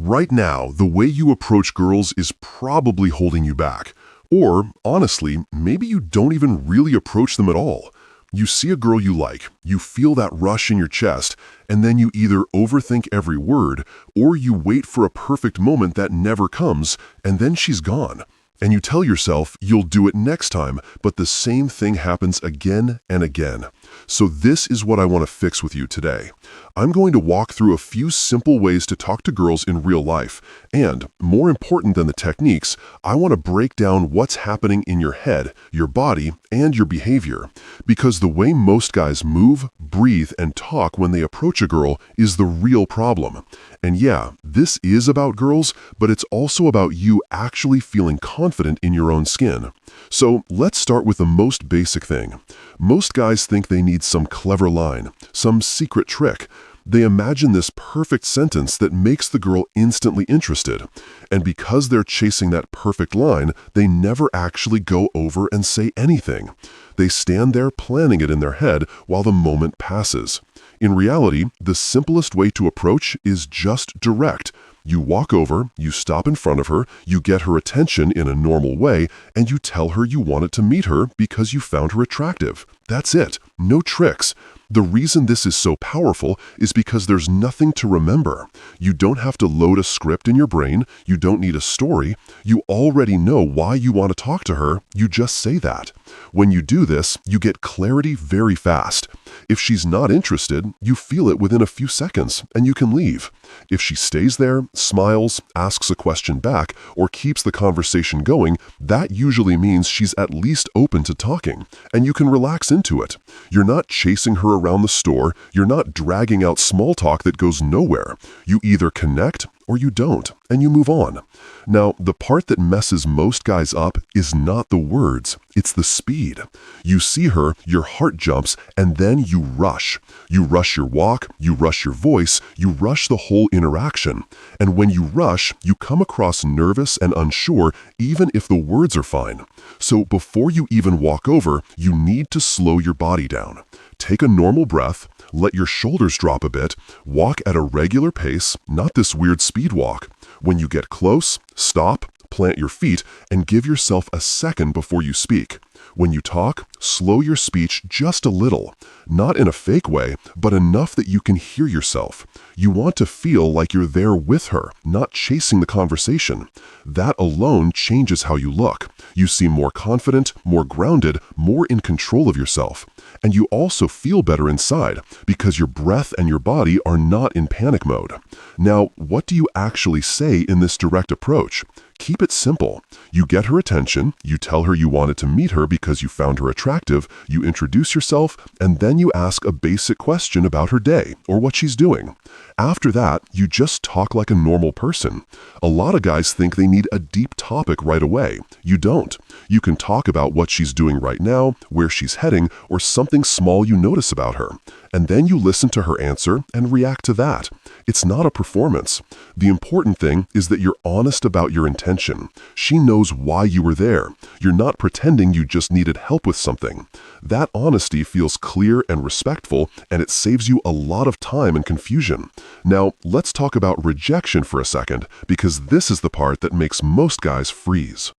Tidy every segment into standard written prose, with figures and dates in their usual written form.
Right now, the way you approach girls is probably holding you back. Or, honestly, maybe you don't even really approach them at all. You see a girl you like, you feel that rush in your chest, and then you either overthink every word, or you wait for a perfect moment that never comes, and then she's gone. And you tell yourself you'll do it next time, but the same thing happens again and again. So this is what I want to fix with you today. I'm going to walk through a few simple ways to talk to girls in real life, and, more important than the techniques, I want to break down what's happening in your head, your body, and your behavior. Because the way most guys move, breathe, and talk when they approach a girl is the real problem. And yeah, this is about girls, but it's also about you actually feeling confident in your own skin. So let's start with the most basic thing. Most guys think they need some clever line, some secret trick. They imagine this perfect sentence that makes the girl instantly interested. And because they're chasing that perfect line, they never actually go over and say anything. They stand there planning it in their head while the moment passes. In reality, the simplest way to approach is just direct. You walk over, you stop in front of her, you get her attention in a normal way, and you tell her you wanted to meet her because you found her attractive. That's it. No tricks. The reason this is so powerful is because there's nothing to remember. You don't have to load a script in your brain. You don't need a story. You already know why you want to talk to her. You just say that. When you do this, you get clarity very fast. If she's not interested, you feel it within a few seconds, and you can leave. If she stays there, smiles, asks a question back, or keeps the conversation going, that usually means she's at least open to talking, and you can relax into it. You're not chasing her around the store. You're not dragging out small talk that goes nowhere. You either connect or you don't, and you move on. Now, the part that messes most guys up is not the words, it's the speed. You see her, your heart jumps, and then you rush. You rush your walk, you rush your voice, you rush the whole interaction. And when you rush, you come across nervous and unsure, even if the words are fine. So before you even walk over, you need to slow your body down. Take a normal breath, let your shoulders drop a bit, walk at a regular pace, not this weird speed walk. When you get close, stop, plant your feet, and give yourself a second before you speak. When you talk, slow your speech just a little. Not in a fake way, but enough that you can hear yourself. You want to feel like you're there with her, not chasing the conversation. That alone changes how you look. You seem more confident, more grounded, more in control of yourself. And you also feel better inside because your breath and your body are not in panic mode. Now, what do you actually say in this direct approach? Keep it simple. You get her attention, you tell her you wanted to meet her because you found her attractive, you introduce yourself, and then you ask a basic question about her day or what she's doing. After that, you just talk like a normal person. A lot of guys think they need a deep topic right away. You don't. You can talk about what she's doing right now, where she's heading, or something small you notice about her. And then you listen to her answer and react to that. It's not a performance. The important thing is that you're honest about your intention. She knows why you were there. You're not pretending you just needed help with something. That honesty feels clear and respectful, and it saves you a lot of time and confusion. Now, let's talk about rejection for a second, because this is the part that makes most guys freeze.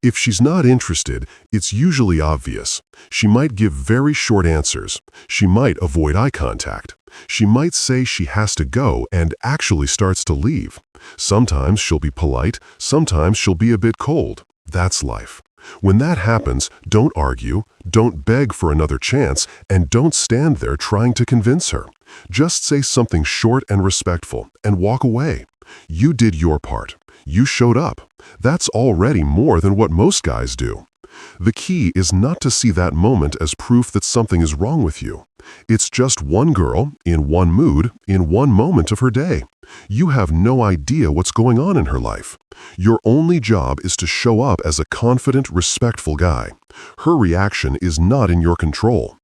If she's not interested, it's usually obvious. She might give very short answers. She might avoid eye contact. She might say she has to go and actually starts to leave. Sometimes she'll be polite, sometimes she'll be a bit cold. That's life. When that happens, don't argue, don't beg for another chance, and don't stand there trying to convince her. Just say something short and respectful and walk away. You did your part. You showed up. That's already more than what most guys do. The key is not to see that moment as proof that something is wrong with you. It's just one girl, in one mood, in one moment of her day. You have no idea what's going on in her life. Your only job is to show up as a confident, respectful guy. Her reaction is not in your control.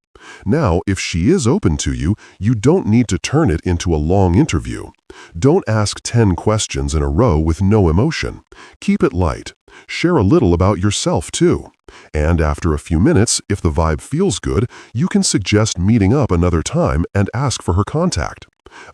Now, if she is open to you, you don't need to turn it into a long interview. Don't ask 10 questions in a row with no emotion. Keep it light. Share a little about yourself, too. And after a few minutes, if the vibe feels good, you can suggest meeting up another time and ask for her contact.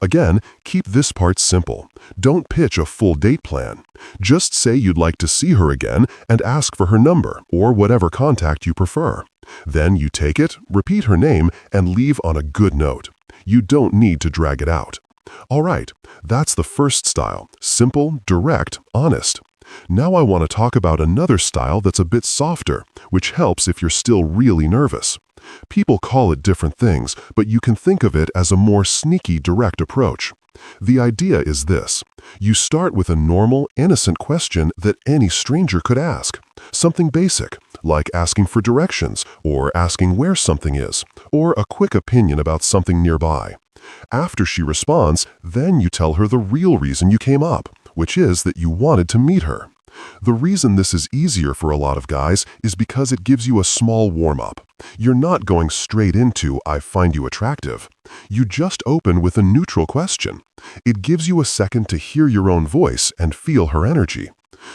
Again, keep this part simple. Don't pitch a full date plan. Just say you'd like to see her again and ask for her number or whatever contact you prefer. Then you take it, repeat her name, and leave on a good note. You don't need to drag it out. All right, that's the first style. Simple, direct, honest. Now I want to talk about another style that's a bit softer, which helps if you're still really nervous. People call it different things, but you can think of it as a more sneaky, direct approach. The idea is this. You start with a normal, innocent question that any stranger could ask. Something basic, like asking for directions, or asking where something is, or a quick opinion about something nearby. After she responds, then you tell her the real reason you came up, which is that you wanted to meet her. The reason this is easier for a lot of guys is because it gives you a small warm-up. You're not going straight into, "I find you attractive." You just open with a neutral question. It gives you a second to hear your own voice and feel her energy.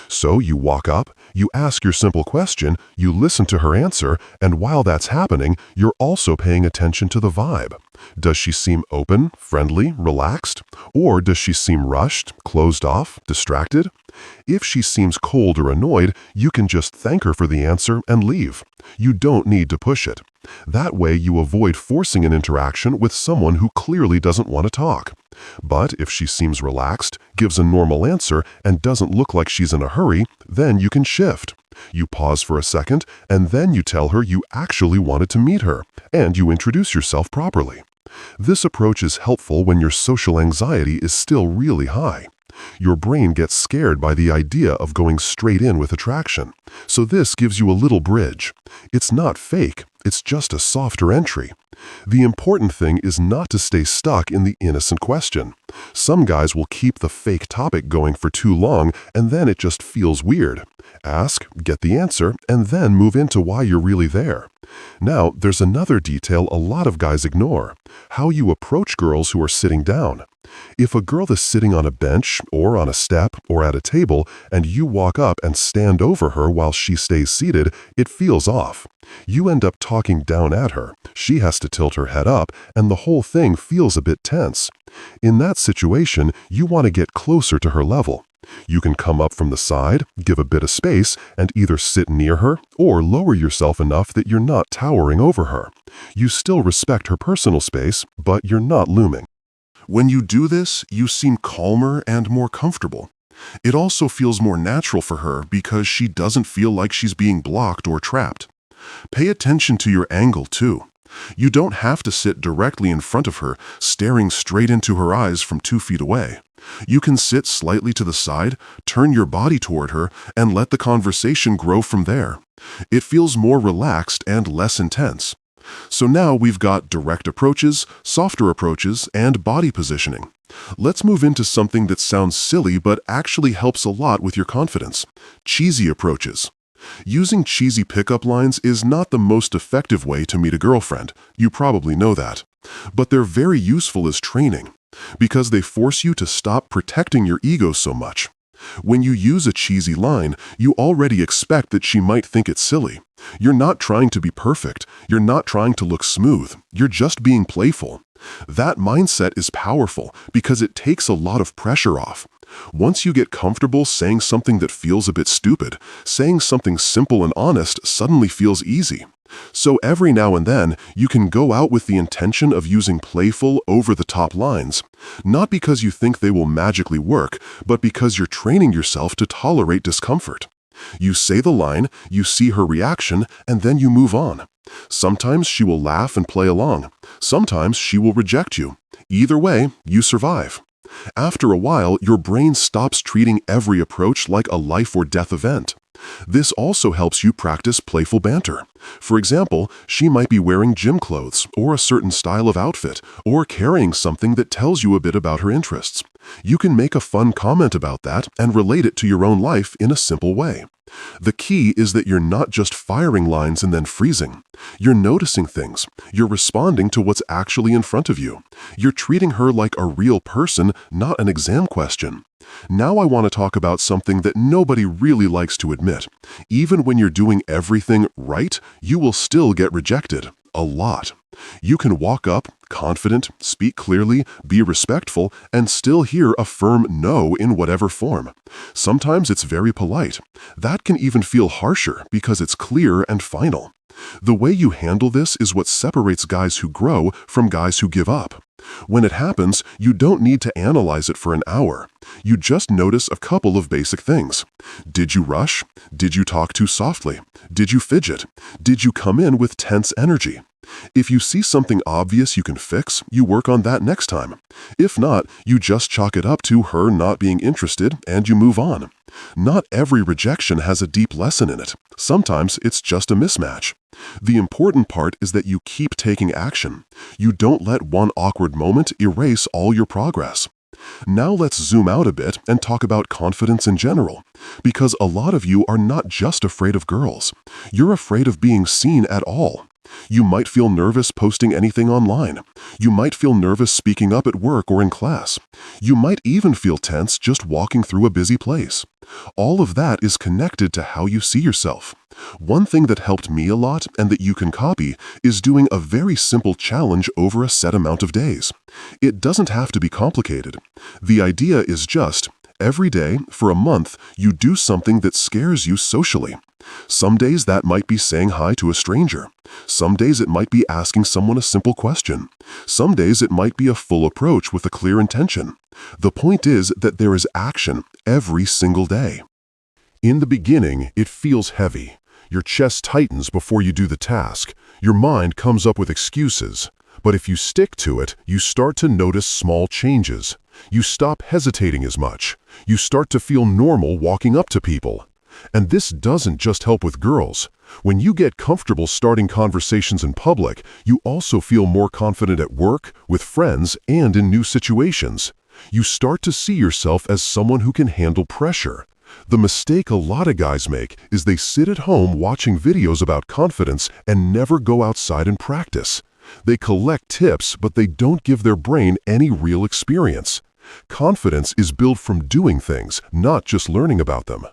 So you walk up, you ask your simple question, you listen to her answer, and while that's happening, you're also paying attention to the vibe. Does she seem open, friendly, relaxed? Or does she seem rushed, closed off, distracted? If she seems cold or annoyed, you can just thank her for the answer and leave. You don't need to push it. That way you avoid forcing an interaction with someone who clearly doesn't want to talk. But if she seems relaxed, gives a normal answer, and doesn't look like she's in a hurry, then you can shift. You pause for a second, and then you tell her you actually wanted to meet her, and you introduce yourself properly. This approach is helpful when your social anxiety is still really high. Your brain gets scared by the idea of going straight in with attraction, so this gives you a little bridge. It's not fake, it's just a softer entry. The important thing is not to stay stuck in the innocent question. Some guys will keep the fake topic going for too long, and then it just feels weird. Ask, get the answer, and then move into why you're really there. Now, there's another detail a lot of guys ignore: how you approach girls who are sitting down. If a girl is sitting on a bench, or on a step, or at a table, and you walk up and stand over her while she stays seated, it feels off. You end up talking down at her, she has to tilt her head up, and the whole thing feels a bit tense. In that situation, you want to get closer to her level. You can come up from the side, give a bit of space, and either sit near her or lower yourself enough that you're not towering over her. You still respect her personal space, but you're not looming. When you do this, you seem calmer and more comfortable. It also feels more natural for her because she doesn't feel like she's being blocked or trapped. Pay attention to your angle, too. You don't have to sit directly in front of her, staring straight into her eyes from 2 feet away. You can sit slightly to the side, turn your body toward her, and let the conversation grow from there. It feels more relaxed and less intense. So now we've got direct approaches, softer approaches, and body positioning. Let's move into something that sounds silly but actually helps a lot with your confidence: cheesy approaches. Using cheesy pickup lines is not the most effective way to meet a girlfriend. You probably know that. But they're very useful as training, because they force you to stop protecting your ego so much. When you use a cheesy line, you already expect that she might think it's silly. You're not trying to be perfect. You're not trying to look smooth. You're just being playful. That mindset is powerful because it takes a lot of pressure off. Once you get comfortable saying something that feels a bit stupid, saying something simple and honest suddenly feels easy. So every now and then, you can go out with the intention of using playful, over-the-top lines, not because you think they will magically work, but because you're training yourself to tolerate discomfort. You say the line, you see her reaction, and then you move on. Sometimes she will laugh and play along. Sometimes she will reject you. Either way, you survive. After a while, your brain stops treating every approach like a life-or-death event. This also helps you practice playful banter. For example, she might be wearing gym clothes, or a certain style of outfit, or carrying something that tells you a bit about her interests. You can make a fun comment about that and relate it to your own life in a simple way. The key is that you're not just firing lines and then freezing. You're noticing things. You're responding to what's actually in front of you. You're treating her like a real person, not an exam question. Now I want to talk about something that nobody really likes to admit. Even when you're doing everything right, you will still get rejected. a lot. You can walk up, confident, speak clearly, be respectful, and still hear a firm no in whatever form. Sometimes it's very polite. That can even feel harsher because it's clear and final. The way you handle this is what separates guys who grow from guys who give up. When it happens, you don't need to analyze it for an hour. You just notice a couple of basic things. Did you rush? Did you talk too softly? Did you fidget? Did you come in with tense energy? If you see something obvious you can fix, you work on that next time. If not, you just chalk it up to her not being interested and you move on. Not every rejection has a deep lesson in it. Sometimes it's just a mismatch. The important part is that you keep taking action. You don't let one awkward moment erase all your progress. Now let's zoom out a bit and talk about confidence in general, because a lot of you are not just afraid of girls. You're afraid of being seen at all. You might feel nervous posting anything online. You might feel nervous speaking up at work or in class. You might even feel tense just walking through a busy place. All of that is connected to how you see yourself. One thing that helped me a lot and that you can copy is doing a very simple challenge over a set amount of days. It doesn't have to be complicated. The idea is just, every day, for a month, you do something that scares you socially. Some days that might be saying hi to a stranger. Some days it might be asking someone a simple question. Some days it might be a full approach with a clear intention. The point is that there is action every single day. In the beginning, it feels heavy. Your chest tightens before you do the task. Your mind comes up with excuses. But if you stick to it, you start to notice small changes. You stop hesitating as much. You start to feel normal walking up to people. And this doesn't just help with girls. When you get comfortable starting conversations in public, you also feel more confident at work, with friends, and in new situations. You start to see yourself as someone who can handle pressure. The mistake a lot of guys make is they sit at home watching videos about confidence and never go outside and practice. They collect tips, but they don't give their brain any real experience. Confidence is built from doing things, not just learning about them.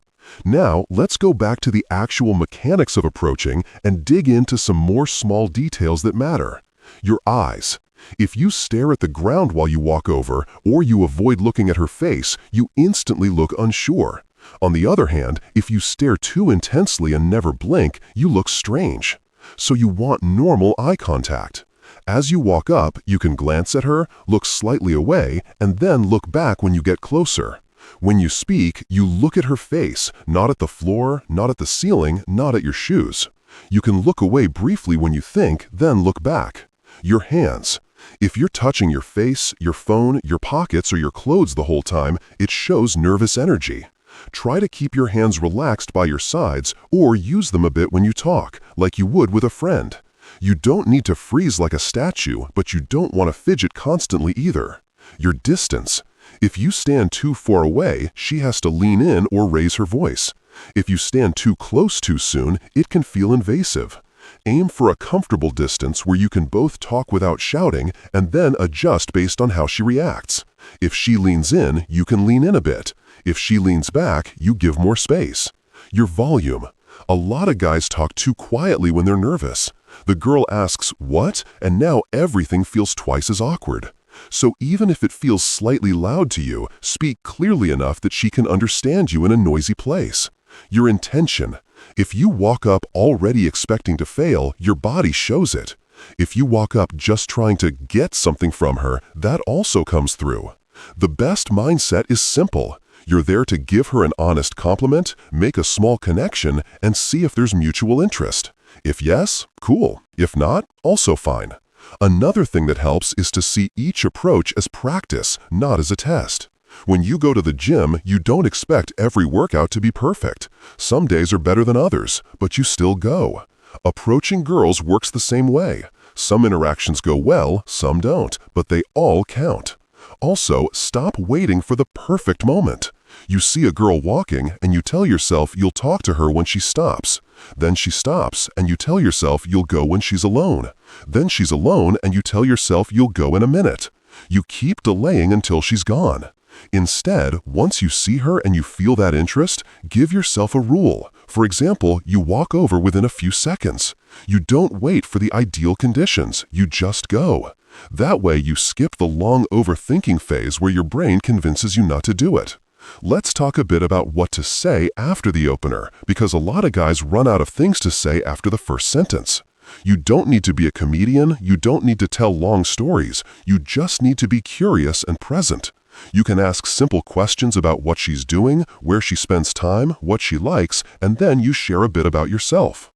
Now, let's go back to the actual mechanics of approaching and dig into some more small details that matter. Your eyes. If you stare at the ground while you walk over, or you avoid looking at her face, you instantly look unsure. On the other hand, if you stare too intensely and never blink, you look strange. So you want normal eye contact. As you walk up, you can glance at her, look slightly away, and then look back when you get closer. When you speak, you look at her face, not at the floor, not at the ceiling, not at your shoes. You can look away briefly when you think, then look back. Your hands. If you're touching your face, your phone, your pockets, or your clothes the whole time, it shows nervous energy. Try to keep your hands relaxed by your sides or use them a bit when you talk, like you would with a friend. You don't need to freeze like a statue, but you don't want to fidget constantly either. Your distance. If you stand too far away, she has to lean in or raise her voice. If you stand too close too soon, it can feel invasive. Aim for a comfortable distance where you can both talk without shouting and then adjust based on how she reacts. If she leans in, you can lean in a bit. If she leans back, you give more space. Your volume. A lot of guys talk too quietly when they're nervous. The girl asks, "What?" and now everything feels twice as awkward. So even if it feels slightly loud to you, speak clearly enough that she can understand you in a noisy place. Your intention. If you walk up already expecting to fail, your body shows it. If you walk up just trying to get something from her, that also comes through. The best mindset is simple. You're there to give her an honest compliment, make a small connection, and see if there's mutual interest. If yes, cool. If not, also fine. Another thing that helps is to see each approach as practice, not as a test. When you go to the gym, you don't expect every workout to be perfect. Some days are better than others, but you still go. Approaching girls works the same way. Some interactions go well, some don't, but they all count. Also, stop waiting for the perfect moment. You see a girl walking, and you tell yourself you'll talk to her when she stops. Then she stops, and you tell yourself you'll go when she's alone. Then she's alone, and you tell yourself you'll go in a minute. You keep delaying until she's gone. Instead, once you see her and you feel that interest, give yourself a rule. For example, you walk over within a few seconds. You don't wait for the ideal conditions, you just go. That way you skip the long overthinking phase where your brain convinces you not to do it. Let's talk a bit about what to say after the opener, because a lot of guys run out of things to say after the first sentence. You don't need to be a comedian, you don't need to tell long stories, you just need to be curious and present. You can ask simple questions about what she's doing, where she spends time, what she likes, and then you share a bit about yourself.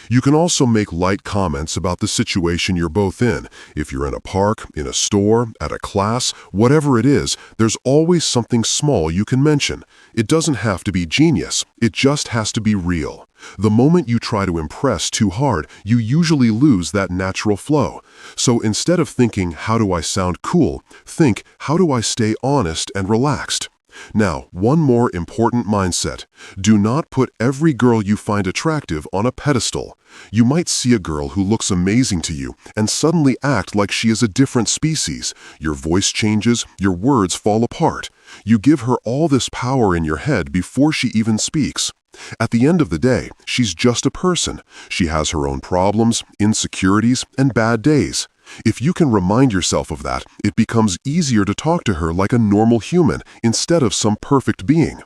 You can also make light comments about the situation you're both in. If you're in a park, in a store, at a class, whatever it is, there's always something small you can mention. It doesn't have to be genius, it just has to be real. The moment you try to impress too hard, you usually lose that natural flow. So instead of thinking, how do I sound cool, think, how do I stay honest and relaxed? Now, one more important mindset. Do not put every girl you find attractive on a pedestal. You might see a girl who looks amazing to you and suddenly act like she is a different species. Your voice changes, your words fall apart. You give her all this power in your head before she even speaks. At the end of the day, she's just a person. She has her own problems, insecurities, and bad days. If you can remind yourself of that, it becomes easier to talk to her like a normal human instead of some perfect being.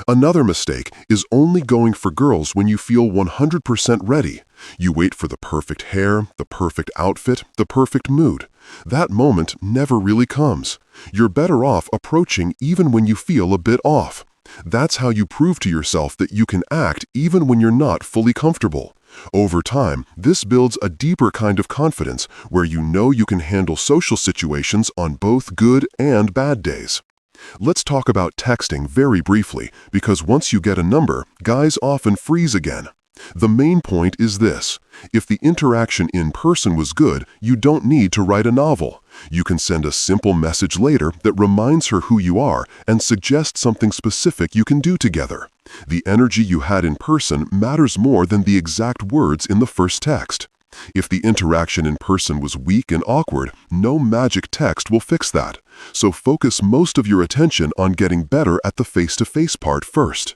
Another mistake is only going for girls when you feel 100% ready. You wait for the perfect hair, the perfect outfit, the perfect mood. That moment never really comes. You're better off approaching even when you feel a bit off. That's how you prove to yourself that you can act even when you're not fully comfortable. Over time, this builds a deeper kind of confidence where you know you can handle social situations on both good and bad days. Let's talk about texting very briefly, because once you get a number, guys often freeze again. The main point is this: if the interaction in person was good, you don't need to write a novel. You can send a simple message later that reminds her who you are and suggests something specific you can do together. The energy you had in person matters more than the exact words in the first text. If the interaction in person was weak and awkward, no magic text will fix that. So focus most of your attention on getting better at the face-to-face part first.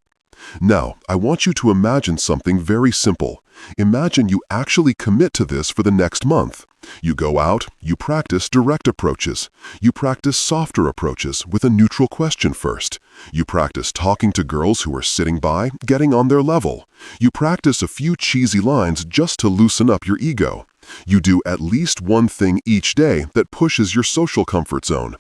Now, I want you to imagine something very simple. Imagine you actually commit to this for the next month. You go out, you practice direct approaches. You practice softer approaches with a neutral question first. You practice talking to girls who are sitting by, getting on their level. You practice a few cheesy lines just to loosen up your ego. You do at least one thing each day that pushes your social comfort zone.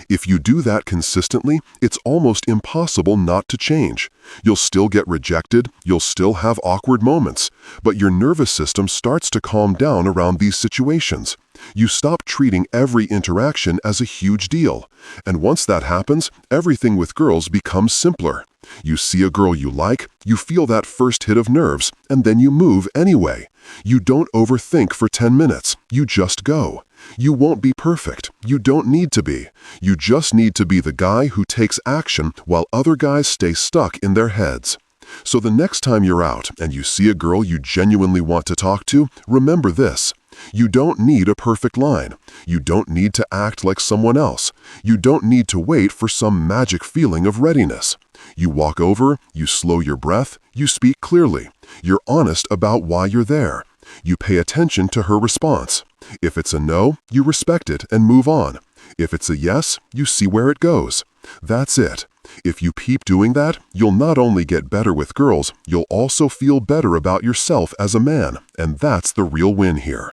If you do that consistently, it's almost impossible not to change. You'll still get rejected, you'll still have awkward moments, but your nervous system starts to calm down around these situations. You stop treating every interaction as a huge deal. And once that happens, everything with girls becomes simpler. You see a girl you like, you feel that first hit of nerves, and then you move anyway. You don't overthink for 10 minutes, you just go. You won't be perfect. You don't need to be. You just need to be the guy who takes action while other guys stay stuck in their heads. So the next time you're out and you see a girl you genuinely want to talk to, remember this: you don't need a perfect line. You don't need to act like someone else. You don't need to wait for some magic feeling of readiness. You walk over, you slow your breath, you speak clearly. You're honest about why you're there. You pay attention to her response. If it's a no, you respect it and move on. If it's a yes, you see where it goes. That's it. If you keep doing that, you'll not only get better with girls, you'll also feel better about yourself as a man, and that's the real win here.